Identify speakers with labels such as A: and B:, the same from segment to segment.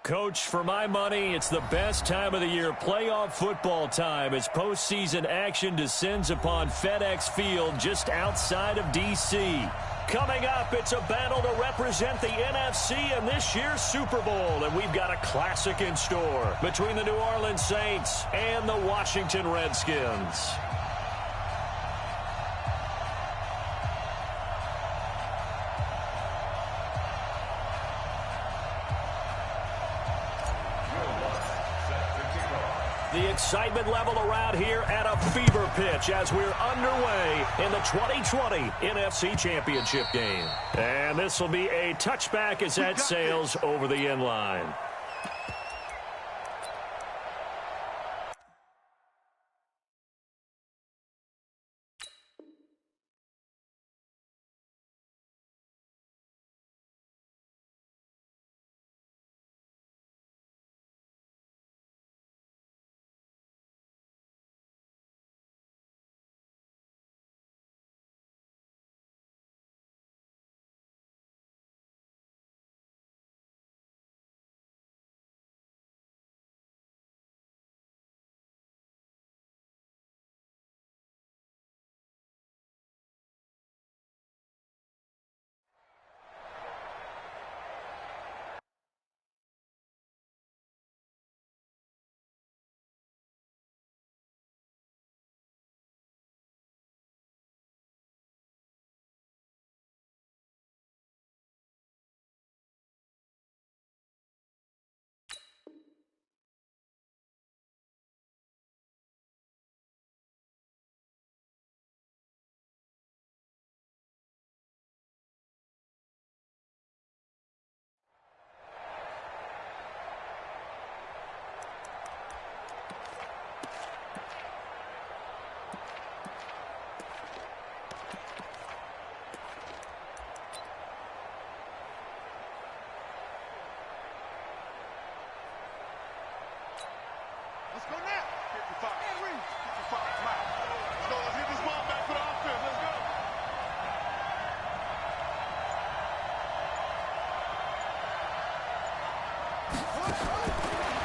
A: Coach, for my money, it's the best time of the year, playoff football time, as postseason action descends upon FedEx Field just outside of D.C. Coming up, it's a battle to represent the NFC in this year's Super Bowl, and we've got a classic in store between the New Orleans Saints and the Washington Redskins. The excitement level around here at a fever pitch as we're underway in the 2020 NFC Championship game. And this will be a touchback as that sails over the end line.
B: Let's go now. 55. 55. Come on. Let's go. Let's get this ball back for the offense. Let's go.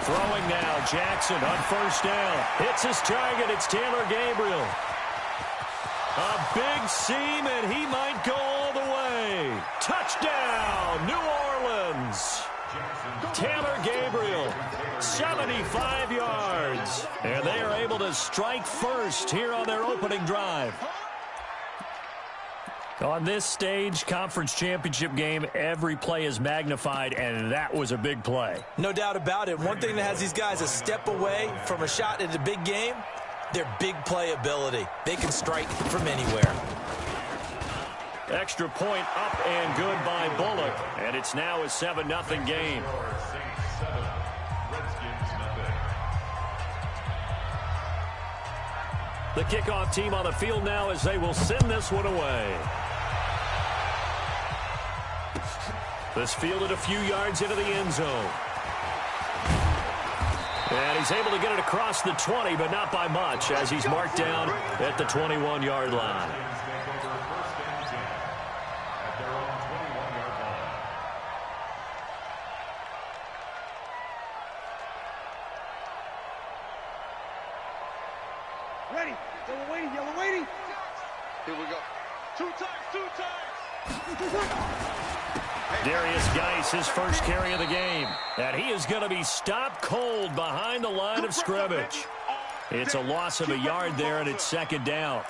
A: Throwing now, Jackson on first down. Hits his target. It's Taylor Gabriel. A big seam, and he might go all the way. Touchdown, New Orleans. Taylor Gabriel, 75 yards. And they are able to strike first here on their opening drive. On this stage, conference championship game, every play is magnified, and that was a big play.
C: No doubt about it. One thing that has these guys a step away from a shot at a big game, their big play ability. They can strike from anywhere.
A: Extra point up and good by Bullock. And it's now a 7-0 game. The kickoff team on the field now as they will send this one away. This fielded a few yards into the end zone. And he's able to get it across the 20, but not by much, as he's marked down at the 21-yard line.
B: Ready. Yellow waiting. Yellow waiting. Here we go. Two times.
A: Darius Geis, his first carry of the game. And he is going to be stopped cold behind the line of scrimmage. It's a loss of a yard there, and it's second down.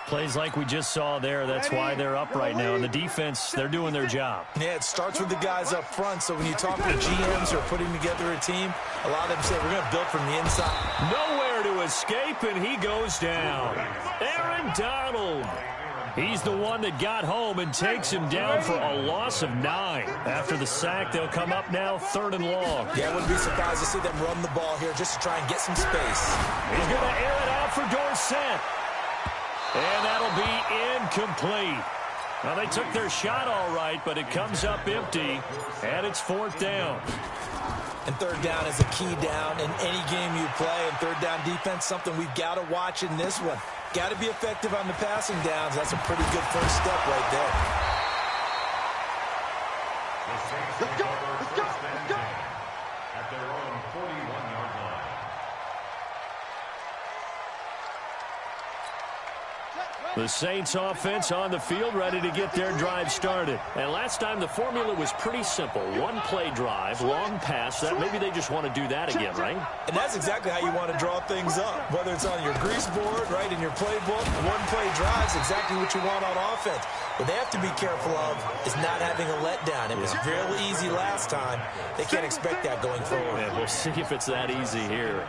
A: Plays like we just saw there, that's why they're up right now. And the defense, they're doing their job.
C: Yeah, it starts with the guys up front. So when you talk to GMs who are putting together a team, a lot of them say, we're going to build from the inside.
A: Nowhere to escape, and he goes down. Aaron Donald. He's the one that got home and takes him down for a loss of 9. After the sack, they'll come up now 3rd and long.
C: Yeah, I wouldn't be surprised to see them run the ball here just to try and get some space.
A: He's going to air it out for Dorsett. And that'll be incomplete. Well, they took their shot all right, but it comes up empty, and it's 4th down.
C: And 3rd down is a key down in any game you play. And 3rd down defense, something we've got to watch in this one. Got to be effective on the passing downs. That's a pretty good first step right there.
B: Let's go. Let's go. Let's go.
A: The Saints offense on the field, ready to get their drive started. And last time the formula was pretty simple. One-play drive, long pass. That maybe they just want to do that again, right?
C: And that's exactly how you want to draw things up. Whether it's on your grease board, right, in your playbook, one-play drive is exactly what you want on offense. What they have to be careful of is not having a letdown. It was fairly easy last time. They can't expect that going forward.
A: And we'll see if it's that easy here.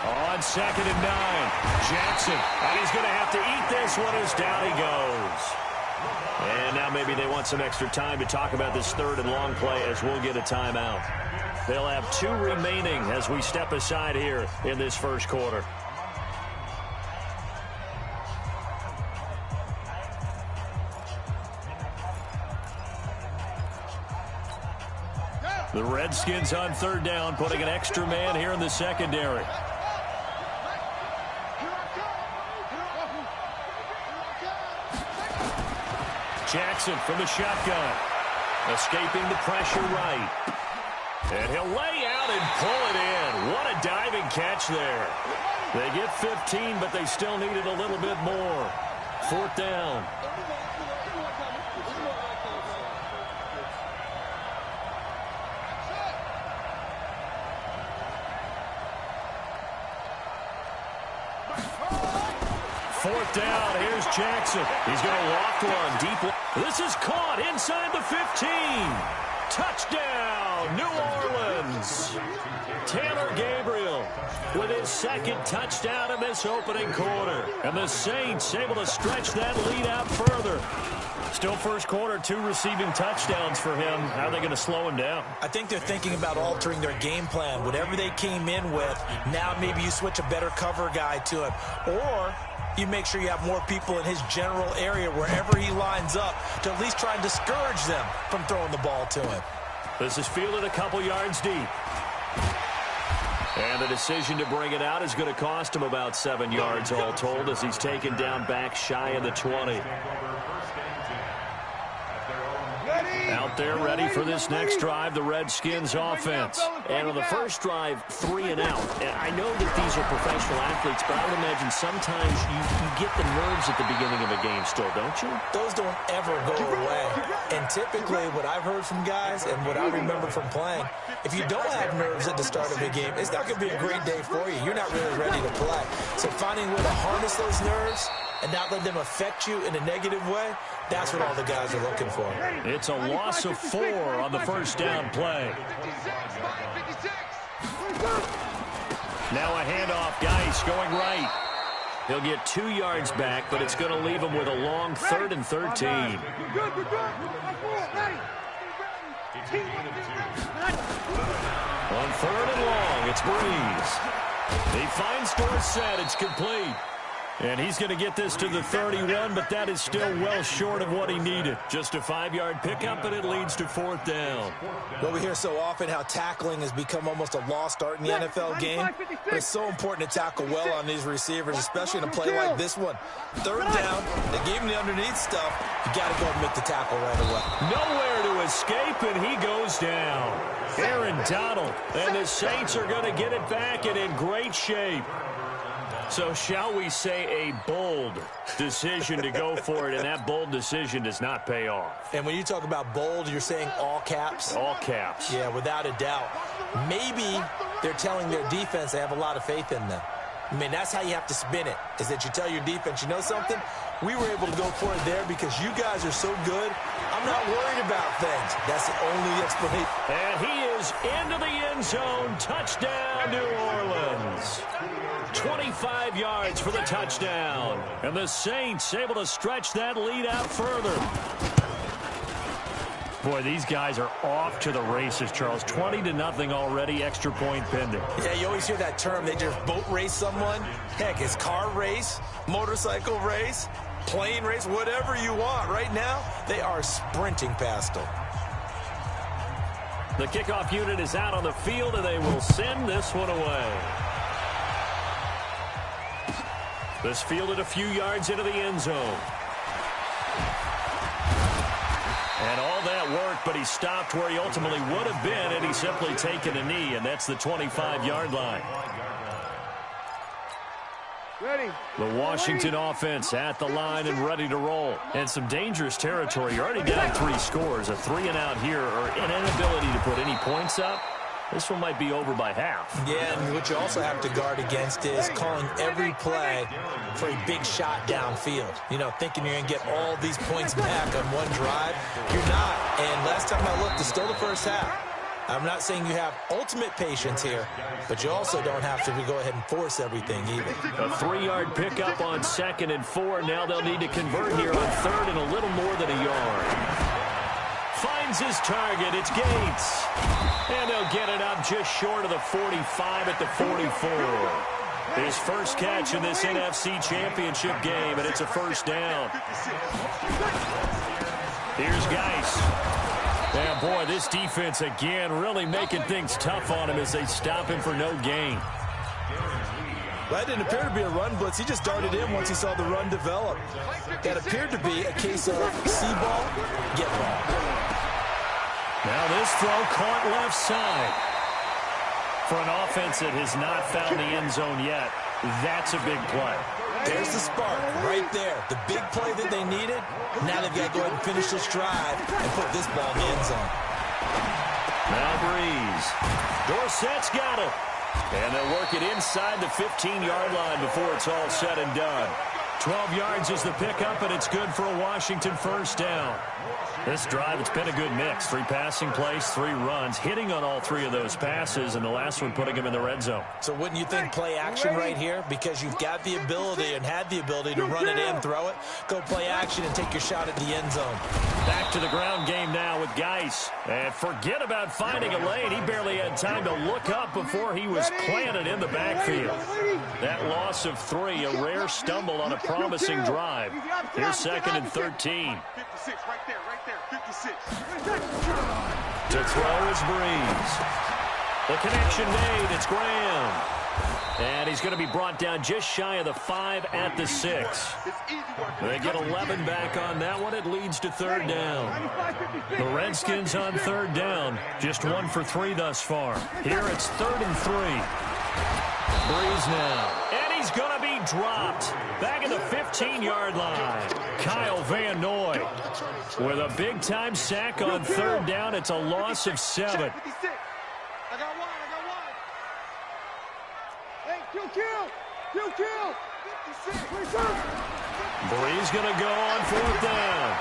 A: On 2nd and 9, Jackson, and he's going to have to eat this one as down he goes. And now maybe they want some extra time to talk about this third and long play as we'll get a timeout. They'll have 2 remaining as we step aside here in this first quarter. The Redskins on 3rd down, putting an extra man here in the secondary. Jackson from the shotgun, escaping the pressure right. And he'll lay out and pull it in. What a diving catch there. They get 15, but they still needed a little bit more. 4th down. Fourth down, here's Jackson. He's going to loft one deep. This is caught inside the 15. Touchdown, New Orleans. Taylor Gabriel with his 2nd touchdown in this opening quarter. And the Saints able to stretch that lead out further. Still first quarter, 2 receiving touchdowns for him. How are they going to slow him down?
C: I think they're thinking about altering their game plan. Whatever they came in with, now maybe you switch a better cover guy to him. Or you make sure you have more people in his general area wherever he lines up to at least try and discourage them from throwing the ball to him.
A: This is fielded a couple yards deep. And the decision to bring it out is going to cost him about 7 yards all told as he's taken down back shy of the 20. Out there ready for this next drive, the Redskins offense. And on the first drive, 3 and out. And I know that these are professional athletes, but I would imagine sometimes you get the nerves at the beginning of a game still, don't you?
C: Those don't ever go away. And typically what I've heard from guys and what I remember from playing, if you don't have nerves at the start of a game, it's not going to be a great day for you. You're not really ready to play. So finding a way to harness those nerves and not let them affect you in a negative way, that's what all the guys are looking for.
A: It's a loss of 4 on the first down play. Now a handoff, Geis going right. He'll get 2 yards back, but it's going to leave him with a long 3rd and 13. On 3rd and long, it's Breeze. He finds Dorsett. It's complete. And he's going to get this to the 31, but that is still well short of what he needed. Just a 5-yard pickup, and it leads to 4th down.
C: Well, we hear so often how tackling has become almost a lost art in the NFL game. But it's so important to tackle well on these receivers, especially in a play like this one. 3rd down, they gave him the underneath stuff. You got to go and make the tackle right away.
A: Nowhere to escape, and he goes down. Aaron Donald, and the Saints are going to get it back and in great shape. So shall we say a bold decision to go for it, and that bold decision does not pay off.
C: And when you talk about bold, you're saying all caps?
A: All caps.
C: Yeah, without a doubt. Maybe they're telling their defense they have a lot of faith in them. I mean, that's how you have to spin it, is that you tell your defense, you know something? We were able to go for it there because you guys are so good. I'm not worried about things. That's the only explanation.
A: And he is into the end zone. Touchdown, New Orleans. 25 yards for the touchdown. And the Saints able to stretch that lead out further. Boy, these guys are off to the races, Charles. 20-0 already, extra point pending.
C: Yeah, you always hear that term. They just boat race someone. Heck, it's car race, motorcycle race, plane race, whatever you want. Right now, they are sprinting past them.
A: The kickoff unit is out on the field, and they will send this one away. This fielded a few yards into the end zone. And all that work, but he stopped where he ultimately would have been, and he's simply taken a knee, and that's the 25-yard line.
B: Ready.
A: The Washington offense at the line and ready to roll. And some dangerous territory. You're already down 3 scores. A 3 and out here, or an inability to put any points up. This one might be over by half.
C: Yeah, and what you also have to guard against is calling every play for a big shot downfield. You know, thinking you're going to get all these points back on one drive. You're not. And last time I looked, it's still the first half. I'm not saying you have ultimate patience here, but you also don't have to go ahead and force everything either.
A: A 3-yard pickup on 2nd and 4. Now they'll need to convert here on 3rd and a little more than a yard. Finds his target. It's Gates. And they'll get it up just short of the 45 at the 44. His first catch in this NFC Championship game, and it's a first down. Here's Geis. Yeah, boy, this defense again really making things tough on him as they stop him for no gain.
C: Well, that didn't appear to be a run blitz. He just darted in once he saw the run develop. That appeared to be a case of see ball, get ball.
A: Now this throw caught left side. For an offense that has not found the end zone yet, that's a big play.
C: There's the spark right there. The big play that they needed. Now they've got to go ahead and finish this drive and put this ball in the end zone.
A: Now Breeze. Dorsett's got it. And they'll work it inside the 15-yard line before it's all said and done. 12 yards is the pickup, and it's good for a Washington first down. This drive, it's been a good mix. 3 passing plays, 3 runs, hitting on all 3 of those passes, and the last one putting him in the red zone.
C: So wouldn't you think play action right here? Because you've got the ability and had the ability to run it in, throw it, go play action, and take your shot at the end zone.
A: Back to the ground game now with Geis. And forget about finding a lane. He barely had time to look up before he was planted in the backfield. That loss of 3, a rare stumble on a promising drive. Here's 2nd and 13.
B: 56, right there, 56.
A: To throw is Breeze. The connection made. It's Graham. And he's going to be brought down just shy of the 5 at the 6. They get 11 back on that one. It leads to 3rd down. The Redskins on 3rd down. Just 1 for 3 thus far. Here it's 3rd and 3. Breeze now. And he's going to be dropped. Back at the 15-yard line. Kyle Van Noy with a big-time sack on 3rd down. It's a loss of 7.
B: I got one. Hey, kill. 56.
A: Breeze going to go on 4th down.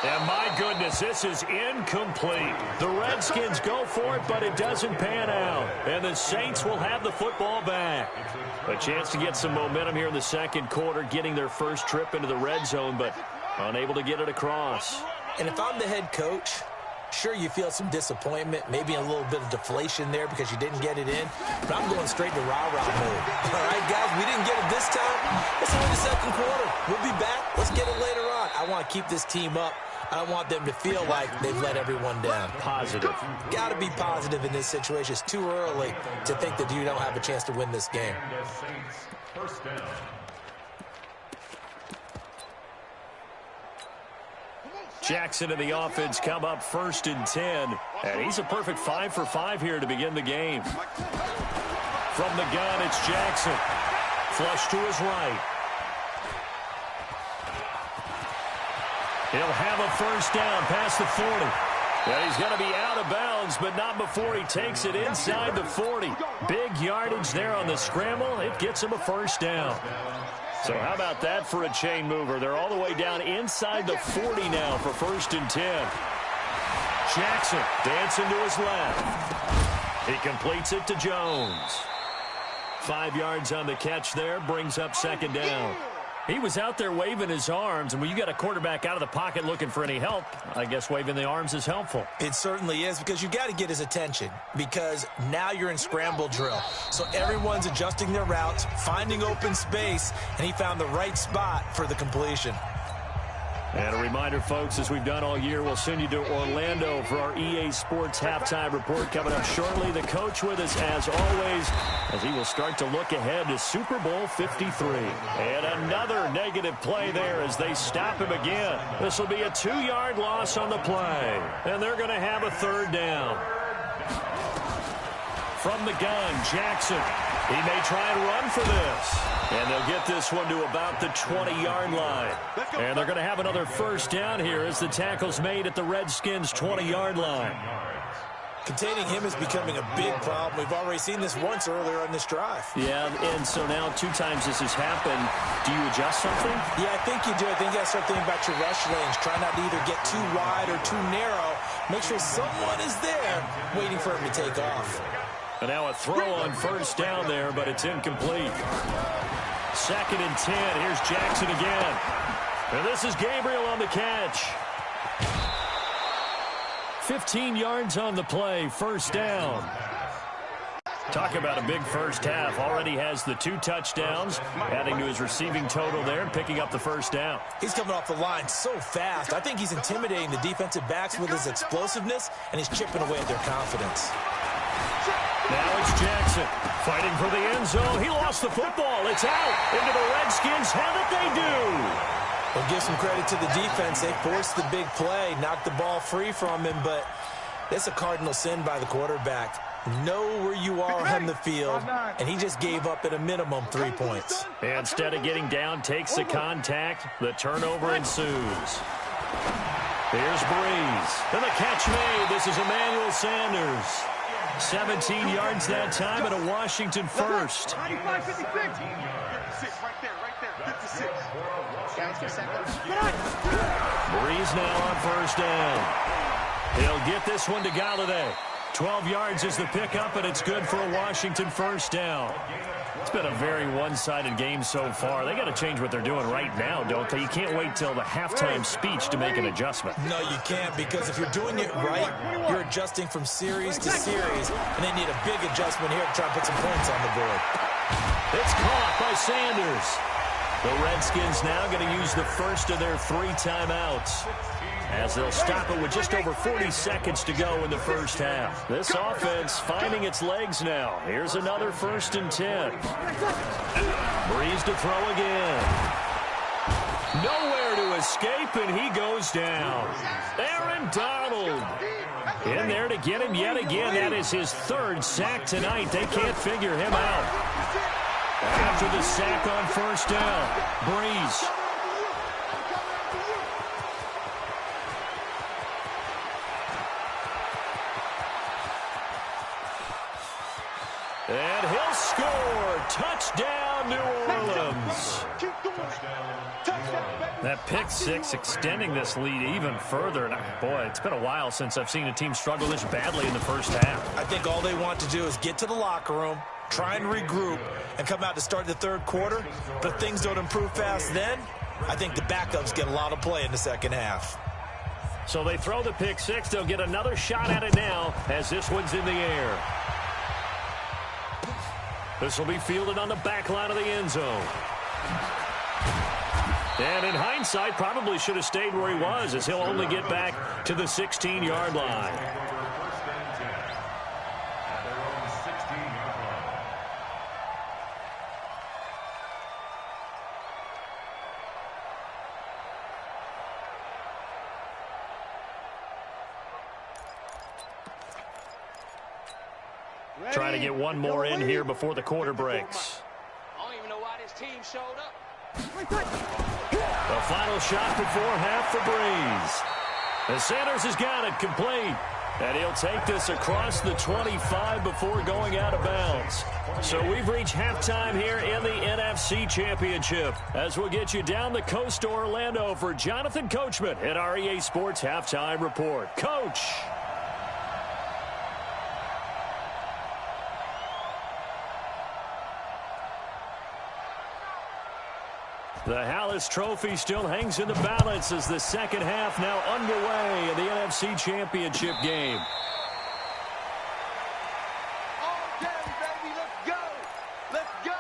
A: And my goodness, this is incomplete. The Redskins go for it, but it doesn't pan out. And the Saints will have the football back. A chance to get some momentum here in the 2nd quarter, getting their first trip into the red zone, but unable to get it across.
C: And if I'm the head coach, sure, you feel some disappointment, maybe a little bit of deflation there because you didn't get it in, but I'm going straight to rah-rah mode. All right, guys, we didn't get it this time. Let's win the 2nd quarter. We'll be back. Let's get it later on. I want to keep this team up. I don't want them to feel like they've let everyone down.
A: Positive.
C: Got to be positive in this situation. It's too early to think that you don't have a chance to win this game.
A: Jackson and the offense come up 1st and 10. And he's a perfect 5 for 5 here to begin the game. From the gun, it's Jackson. Flush to his right. He'll have a first down past the 40. And he's going to be out of bounds, but not before he takes it inside the 40. Big yardage there on the scramble. It gets him a first down. So how about that for a chain mover? They're all the way down inside the 40 now for 1st and 10. Jackson dancing to his left. He completes it to Jones. 5 yards on the catch there, brings up 2nd down. He was out there waving his arms, and when you got a quarterback out of the pocket looking for any help, I guess waving the arms is helpful.
C: It certainly is, because you've got to get his attention, because now you're in scramble drill. So everyone's adjusting their routes, finding open space, and he found the right spot for the completion.
A: And a reminder, folks, as we've done all year, we'll send you to Orlando for our EA Sports halftime report coming up shortly. The coach with us, as always, as he will start to look ahead to Super Bowl 53. And another negative play there as they stop him again. This will be a 2-yard loss on the play. And they're going to have a 3rd down. From the gun, Jackson. He may try and run for this. And they'll get this one to about the 20-yard line. And they're going to have another 1st down here as the tackle's made at the Redskins' 20-yard line.
C: Containing him is becoming a big problem. We've already seen this once earlier on this drive.
A: Yeah, and so now 2 times this has happened. Do you adjust something?
C: Yeah, I think you do. I think you got to start thinking about your rush lanes. Try not to either get too wide or too narrow. Make sure someone is there waiting for him to take off.
A: And now a throw on 1st down there, but it's incomplete. 2nd and 10. Here's Jackson again. And this is Gabriel on the catch. 15 yards on the play. 1st down. Talk about a big first half. Already has the 2 touchdowns, adding to his receiving total there and picking up the 1st down.
C: He's coming off the line so fast. I think he's intimidating the defensive backs with his explosiveness, and he's chipping away at their confidence.
A: Now it's Jackson fighting for the end zone. He lost the football. It's out into the Redskins. Have it they do.
C: We'll give some credit to the defense. They forced the big play, knocked the ball free from him, but it's a cardinal sin by the quarterback. Know where you are on the field, and he just gave up at a minimum 3 points.
A: Instead of getting down, takes the contact. The turnover ensues. Here's Breeze. And the catch made. This is Emmanuel Sanders. 17 yards that time and a Washington 1st.
B: 95, 56. 56, right there, 56.
A: Breeze now on 1st down. He'll get this one to Galladay. 12 yards is the pickup, and it's good for a Washington 1st down. It's been a very one-sided game so far. They got to change what they're doing right now, don't they? You can't wait till the halftime speech to make an adjustment.
C: No, you can't, because if you're doing it right, you're adjusting from series to series, and they need a big adjustment here to try and put some points on the board.
A: It's caught by Sanders. The Redskins now going to use the 1st of their 3 timeouts, as they'll stop it with just over 40 seconds to go in the 1st half. This offense finding its legs now. Here's another 1st and 10. Breeze to throw again. Nowhere to escape, and he goes down. Aaron Donald in there to get him yet again. That is his 3rd sack tonight. They can't figure him out. After the sack on 1st down, Breeze. And he'll score. Touchdown, New Orleans. That pick 6 extending this lead even further. And boy, it's been a while since I've seen a team struggle this badly in the 1st half.
C: I think all they want to do is get to the locker room, try and regroup, and come out to start the 3rd quarter. But if things don't improve fast then, I think the backups get a lot of play in the 2nd half.
A: So they throw the pick 6. They'll get another shot at it now as this one's in the air. This will be fielded on the back line of the end zone. And in hindsight, probably should have stayed where he was, as he'll only get back to the 16-yard line. Trying to get one more in here before the quarter breaks.
D: I don't even know why this team showed up.
A: The final shot before half for Breeze. And Sanders has got it complete. And he'll take this across the 25 before going out of bounds. So we've reached halftime here in the NFC Championship, as we'll get you down the coast to Orlando for Jonathan Coachman at our EA Sports Halftime Report. Coach. The Hallis Trophy still hangs in the balance as the 2nd half now underway in the NFC Championship game.
B: All day, baby. Let's go. Let's go.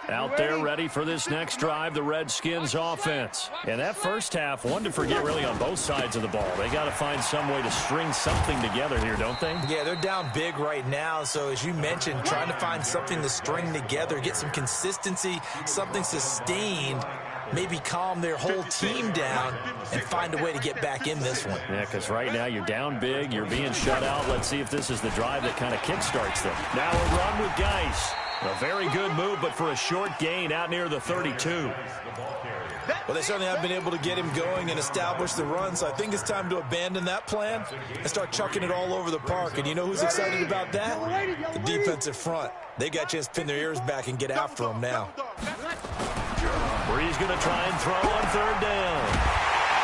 A: Out there ready for this next drive, the Redskins offense. And that first half, one to forget really on both sides of the ball. They got to find some way to string something together here, don't they?
C: Yeah, they're down big right now. So as you mentioned, trying to find something to string together, get some consistency, something sustained, maybe calm their whole team down and find a way to get back in this one.
A: Yeah, because right now you're down big, you're being shut out. Let's see if this is the drive that kind of kickstarts them. Now a run with Geis. A very good move, but for a short gain out near the 32.
C: Well, they certainly haven't been able to get him going and establish the run, so I think it's time to abandon that plan and start chucking it all over the park. And you know who's excited about that? The defensive front. They got a chance to pin their ears back and get after him now.
A: Bree's going to try and throw on third down.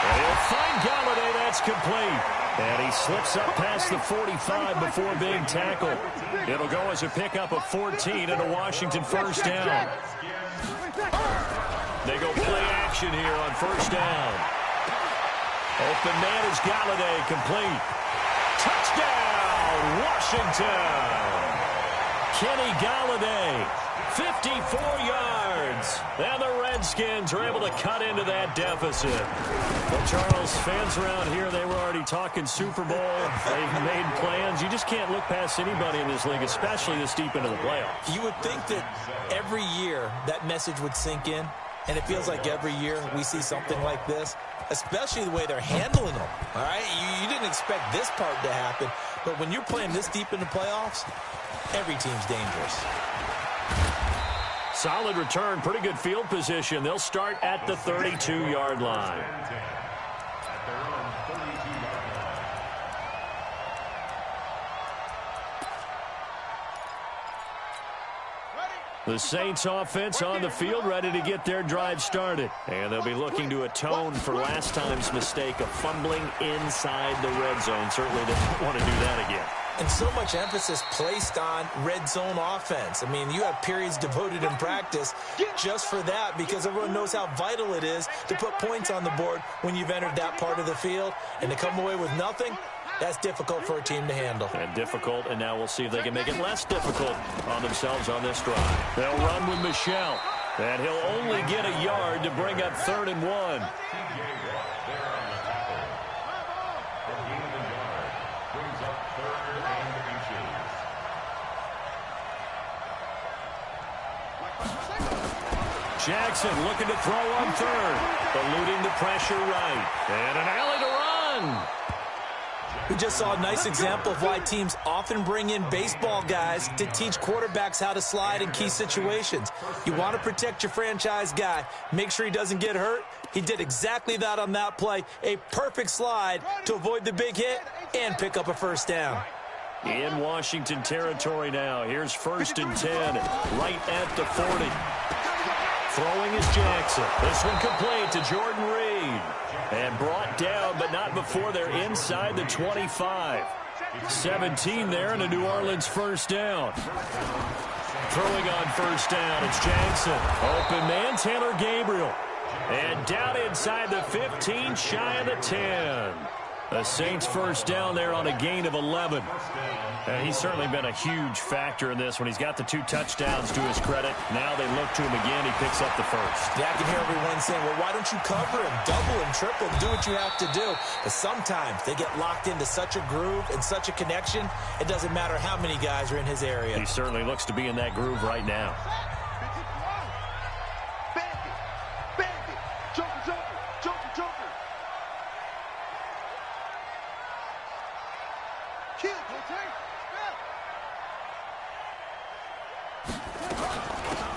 A: And he'll find Galladay. That's complete. And he slips up past the 45 before being tackled. It'll go as a pickup of 14 and a Washington first down. They go play action here on first down. Open man is Galladay, complete. Touchdown, Washington. Kenny Galladay, 54 yards. And the Redskins are able to cut into that deficit. Well, Charles, fans around here, they were already talking Super Bowl. They've made plans. You just can't look past anybody in this league, especially this deep into the playoffs.
C: You would think that every year that message would sink in, and it feels like every year we see something like this, especially the way they're handling them. All right, you didn't expect this part to happen, but when you're playing this deep in the playoffs, every team's dangerous.
A: Solid return, pretty good field position. They'll start at the 32-yard line. The Saints offense on the field, ready to get their drive started. And they'll be looking to atone for last time's mistake of fumbling inside the red zone. Certainly they don't want to do that again.
C: And so much emphasis placed on red zone offense. I mean, you have periods devoted in practice just for that because everyone knows how vital it is to put points on the board when you've entered that part of the field. And to come away with nothing, that's difficult for a team to handle.
A: And difficult, and now we'll see if they can make it less difficult on themselves on this drive. They'll run with Michel, and he'll only get a yard to bring up 3rd and 1. Jackson looking to throw on 3rd, eluding the pressure right. And an alley to run.
C: We just saw a nice example of why teams often bring in baseball guys to teach quarterbacks how to slide in key situations. You want to protect your franchise guy. Make sure he doesn't get hurt. He did exactly that on that play. A perfect slide to avoid the big hit and pick up a first down.
A: In Washington territory now. Here's 1st and 10, right at the 40. Throwing is Jackson. This one complete to Jordan Reed. And brought down, but not before they're inside the 25. 17 there and a New Orleans first down. Throwing on first down, it's Jackson. Open man, Taylor Gabriel. And down inside the 15, shy of the 10. The Saints first down there on a gain of 11. He's certainly been a huge factor in this when he's got the 2 touchdowns to his credit. Now they look to him again. He picks up the first.
C: Yeah, I can hear everyone saying, well, why don't you cover him, double him, triple him, do what you have to do. But sometimes they get locked into such a groove and such a connection, it doesn't matter how many guys are in his area.
A: He certainly looks to be in that groove right now.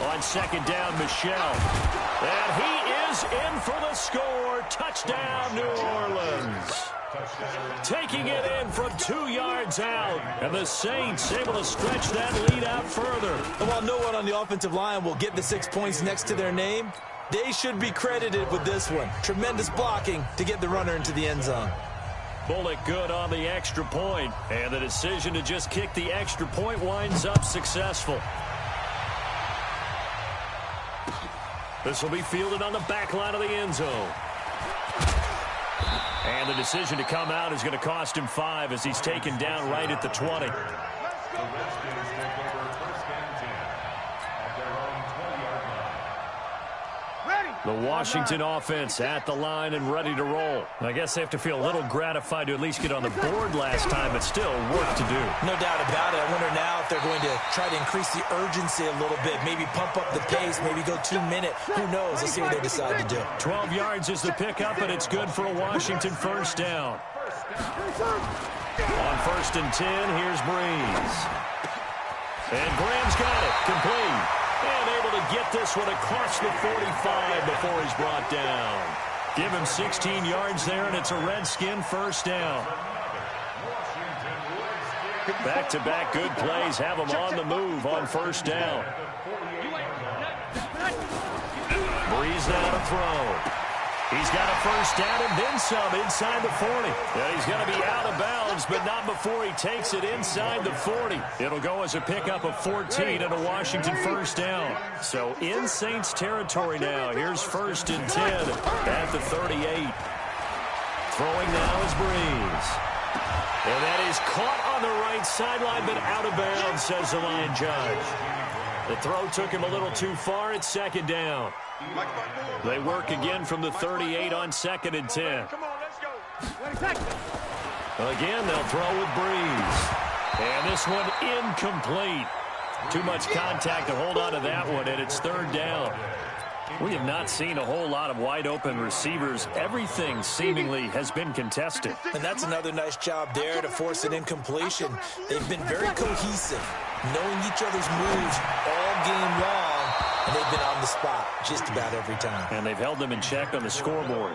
A: On 2nd down, Michel. And he is in for the score. Touchdown, New Orleans. Taking it in from 2 yards out. And the Saints able to stretch that lead out further.
C: And while no one on the offensive line will get the 6 points next to their name, they should be credited with this one. Tremendous blocking to get the runner into the end zone.
A: Bullock good on the extra point. And the decision to just kick the extra point winds up successful. This will be fielded on the back line of the end zone. And the decision to come out is going to cost him 5 as he's taken down right at the 20. The Washington offense at the line and ready to roll. I guess they have to feel a little gratified to at least get on the board last time, but still work to do.
C: No doubt about it. I wonder now if they're going to try to increase the urgency a little bit, maybe pump up the pace, maybe go 2 minute. Who knows? Let's see what they decide to do.
A: 12 yards is the pickup, and it's good for a Washington first down. On 1st and 10, here's Breeze. And Graham's got it. Complete. And able to get this one across the 45 before he's brought down. Give him 16 yards there, and it's a Redskin first down. Back-to-back good plays have him on the move on first down. Breeze now to throw. He's got a first down and then some inside the 40. Yeah, he's going to be out of bounds, but not before he takes it inside the 40. It'll go as a pickup of 14 and a Washington first down. So in Saints territory now. Here's 1st and 10 at the 38. Throwing now is Breeze. And that is caught on the right sideline, but out of bounds, says the line judge. The throw took him a little too far. It's 2nd down. They work again from the 38 on 2nd and 10.
B: Come on, let's go.
A: Again, they'll throw with Breeze. And this one incomplete. Too much contact to hold on to that one, and it's 3rd down. We have not seen a whole lot of wide-open receivers. Everything seemingly has been contested.
C: And that's another nice job there to force an incompletion. They've been very cohesive, knowing each other's moves all game long, and they've been on the spot just about every time.
A: And they've held them in check on the scoreboard.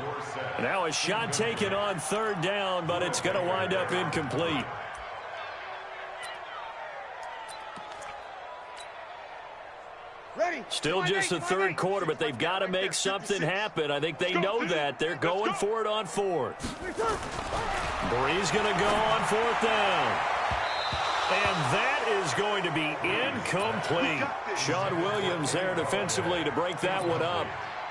A: Now a shot taken on 3rd down, but it's going to wind up incomplete. Still just the 3rd quarter, but they've got to make something happen. I think they know that. They're going for it on 4th. Breeze going to go on 4th down. And that is going to be incomplete. Sean Williams there defensively to break that one up.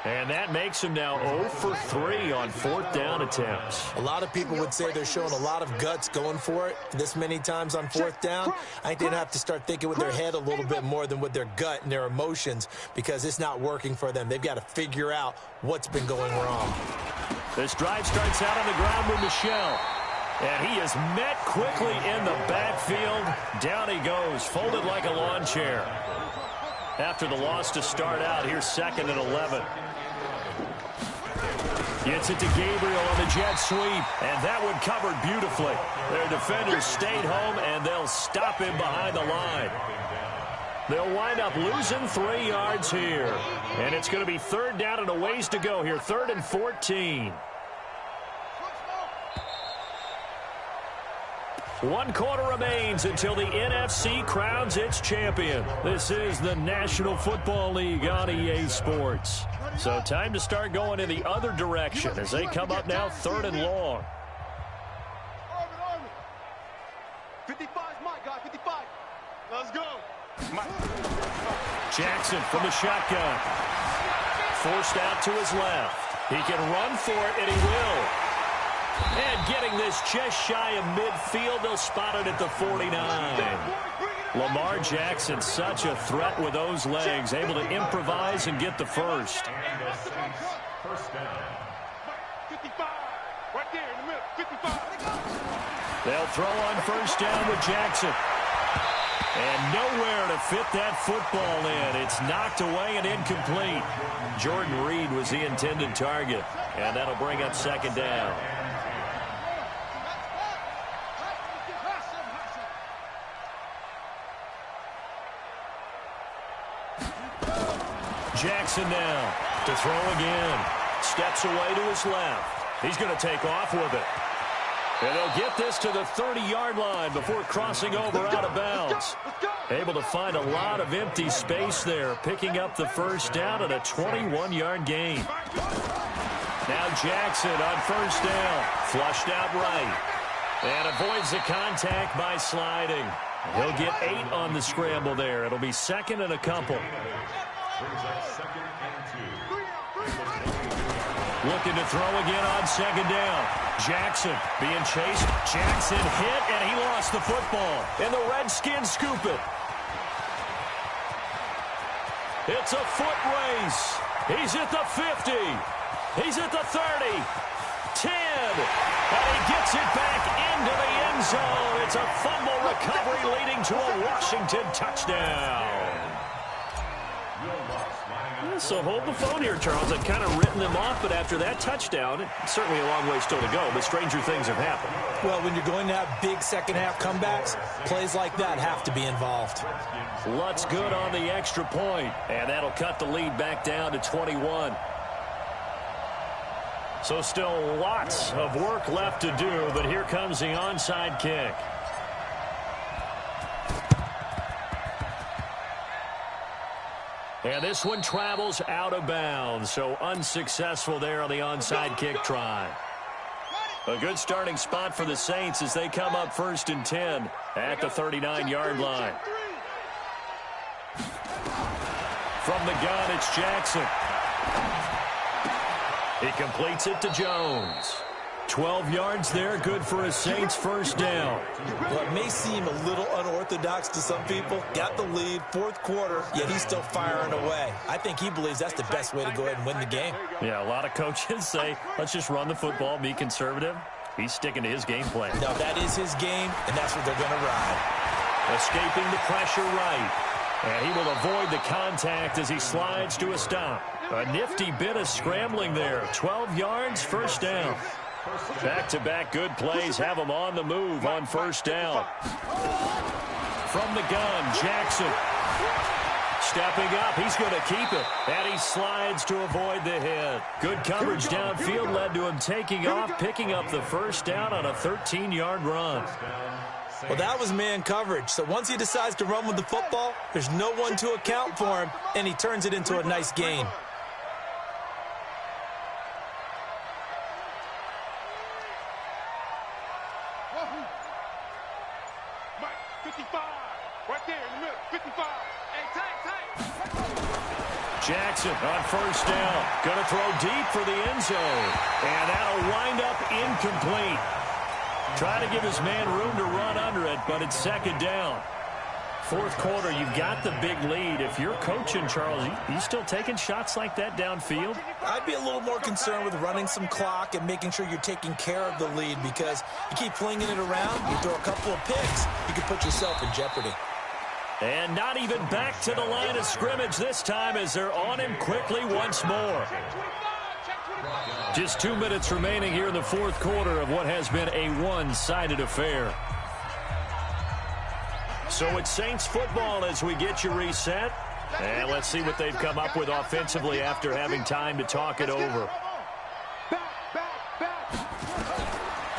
A: And that makes him now 0 for 3 on 4th down attempts.
C: A lot of people would say they're showing a lot of guts going for it this many times on 4th down. I think they'd have to start thinking with their head a little bit more than with their gut and their emotions, because it's not working for them. They've got to figure out what's been going wrong.
A: This drive starts out on the ground with Michel. And he is met quickly in the backfield. Down he goes, folded like a lawn chair. After the loss to start out, here's 2nd and 11. Gets it to Gabriel on the jet sweep, and that one covered beautifully. Their defenders stayed home, and they'll stop him behind the line. They'll wind up losing 3 yards here. And it's going to be 3rd down and a ways to go here, 3rd and 14. 1 quarter remains until the NFC crowns its champion. This is the National Football League on EA Sports. So time to start going in the other direction as they come up now 3rd and long.
B: 55 is my guy, 55. Let's go.
A: Jackson from the shotgun. Forced out to his left. He can run for it, and he will. And getting this just shy of midfield, they'll spot it at the 49. Lamar Jackson, such a threat with those legs, able to improvise and get the first.
B: 55. Right there in the middle, 55.
A: They'll throw on 1st down with Jackson. And nowhere to fit that football in. It's knocked away and incomplete. Jordan Reed was the intended target. And that'll bring up 2nd down. Jackson now to throw again. Steps away to his left. He's going to take off with it. And they'll get this to the 30-yard line before crossing over out of bounds. Able to find a lot of empty space there, picking up the first down and a 21-yard gain. Now Jackson on 1st down. Flushed out right. And avoids the contact by sliding. He'll get 8 on the scramble there. It'll be 2nd and a couple. Looking to throw again on 2nd down. Jackson being chased. Jackson hit, and he lost the football. And the Redskins scoop it. It's a foot race. He's at the 50. He's at the 30. 10. And he gets it back into the end zone. It's a fumble recovery leading to a Washington touchdown. So hold the phone here, Charles. I've kind of written them off, but after that touchdown, it's certainly a long way still to go, but stranger things have happened.
C: Well, when you're going to have big second-half comebacks, plays like that have to be involved.
A: Lutz good on the extra point, and that'll cut the lead back down to 21. So still lots of work left to do, but here comes the onside kick. And this one travels out of bounds, so unsuccessful there on the onside kick try. A good starting spot for the Saints as they come up 1st and 10 at the 39-yard line. From the gun, it's Jackson. He completes it to Jones. 12 yards there, good for a Saints first down.
C: Well, it may seem a little unorthodox to some people. Got the lead, 4th quarter, yet he's still firing away. I think he believes that's the best way to go ahead and win the game.
A: Yeah, a lot of coaches say, let's just run the football, be conservative. He's sticking to his game plan.
C: No, that is his game, and that's what they're going to ride.
A: Escaping the pressure right. And he will avoid the contact as he slides to a stop. A nifty bit of scrambling there. 12 yards, first down. Back-to-back good plays have him on the move on first down. From the gun, Jackson. Stepping up, he's going to keep it. And he slides to avoid the hit. Good coverage downfield led to him taking off, picking up the first down on a 13-yard run.
C: Well, that was man coverage. So once he decides to run with the football, there's no one to account for him, and he turns it into a nice gain.
B: Mike, 55. Right there in the middle. 55. Hey, tight.
A: Jackson on first down. Going to throw deep for the end zone. And that'll wind up incomplete. Trying to give his man room to run under it, but it's second down. 4th quarter, you've got the big lead. If you're coaching, Charles, you still taking shots like that downfield?
C: I'd be a little more concerned with running some clock and making sure you're taking care of the lead, because you keep flinging it around, you throw a couple of picks, you can put yourself in jeopardy.
A: And not even back to the line of scrimmage this time as they're on him quickly once more. Just 2 minutes remaining here in the 4th quarter of what has been a one-sided affair. So it's Saints football as we get you reset. And let's see what they've come up with offensively after having time to talk it over.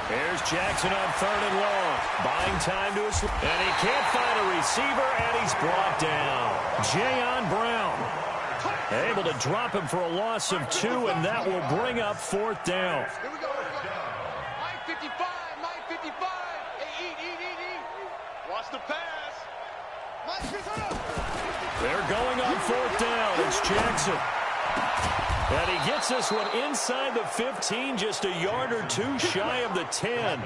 A: Here's Jackson on 3rd and long. Buying time to his... And he can't find a receiver, and he's brought down. Jayon Brown able to drop him for a loss of 2, and that will bring up 4th down.
B: Here we go. Mike 55. Mike 55. Hey, eat. Watch the pass. Mike,
A: They're going on 4th down. It's Jackson. And he gets this one inside the 15, just a yard or 2 shy of the 10.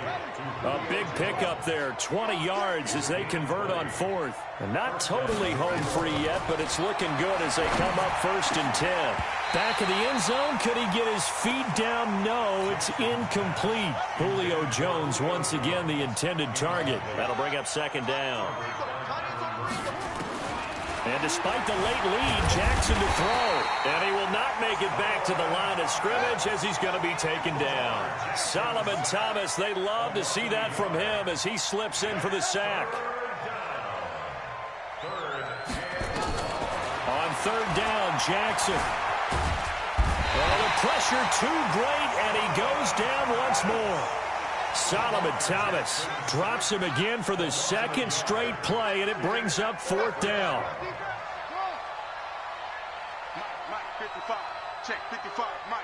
A: A big pickup there, 20 yards as they convert on 4th. And not totally home free yet, but it's looking good as they come up 1st and 10. Back of the end zone, could he get his feet down? No, it's incomplete. Julio Jones once again the intended target. That'll bring up 2nd down. And despite the late lead, Jackson to throw. And he will not make it back to the line of scrimmage as he's going to be taken down. Solomon Thomas, they love to see that from him as he slips in for the sack. On 3rd down, Jackson. Well, the pressure too great, and he goes down once more. Solomon Thomas drops him again for the 2nd straight play, and it brings up 4th down.
B: Mike 55. Check 55. Mike.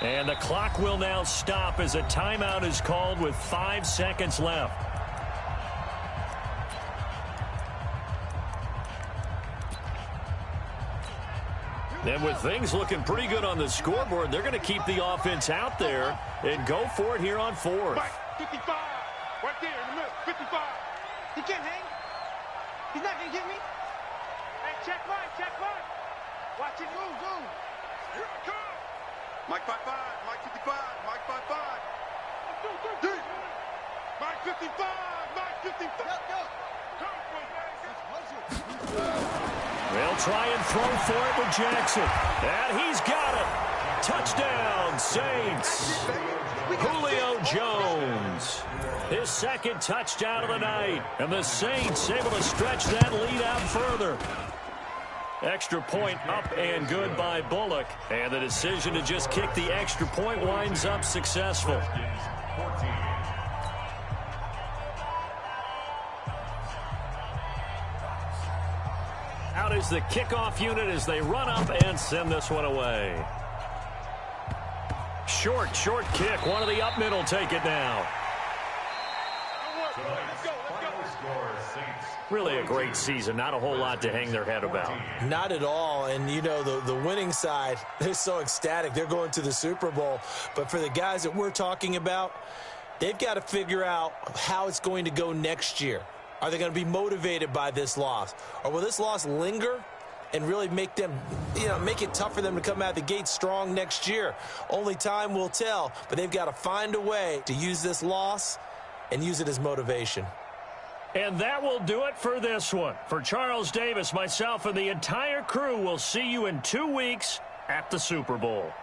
A: And the clock will now stop as a timeout is called with 5 seconds left. And with things looking pretty good on the scoreboard, they're going to keep the offense out there and go for it here on 4th.
B: Mike 55. Right there in the middle. 55.
E: He can't hang. He's not going to get me. Hey, check Mike. Check Mike.
B: Watch it move, move. Here it comes. Mike 55, Mike 55, Mike 55. Deep. Mike 55, Mike 55.
A: They'll try and throw for it with Jackson. And he's got it. Touchdown, Saints. Julio Jones. His second touchdown of the night. And the Saints able to stretch that lead out further. Extra point up and good by Bullock. And the decision to just kick the extra point winds up successful. Out is the kickoff unit as they run up and send this one away. Short kick. One of the up middle take it now. Really a great season. Not a whole lot to hang their head about.
C: Not at all. And, you know, the winning side, they're so ecstatic. They're going to the Super Bowl. But for the guys that we're talking about, they've got to figure out how it's going to go next year. Are they going to be motivated by this loss? Or will this loss linger and really make them, make it tough for them to come out of the gate strong next year? Only time will tell, but they've got to find a way to use this loss and use it as motivation.
A: And that will do it for this one. For Charles Davis, myself, and the entire crew, we'll see you in 2 weeks at the Super Bowl.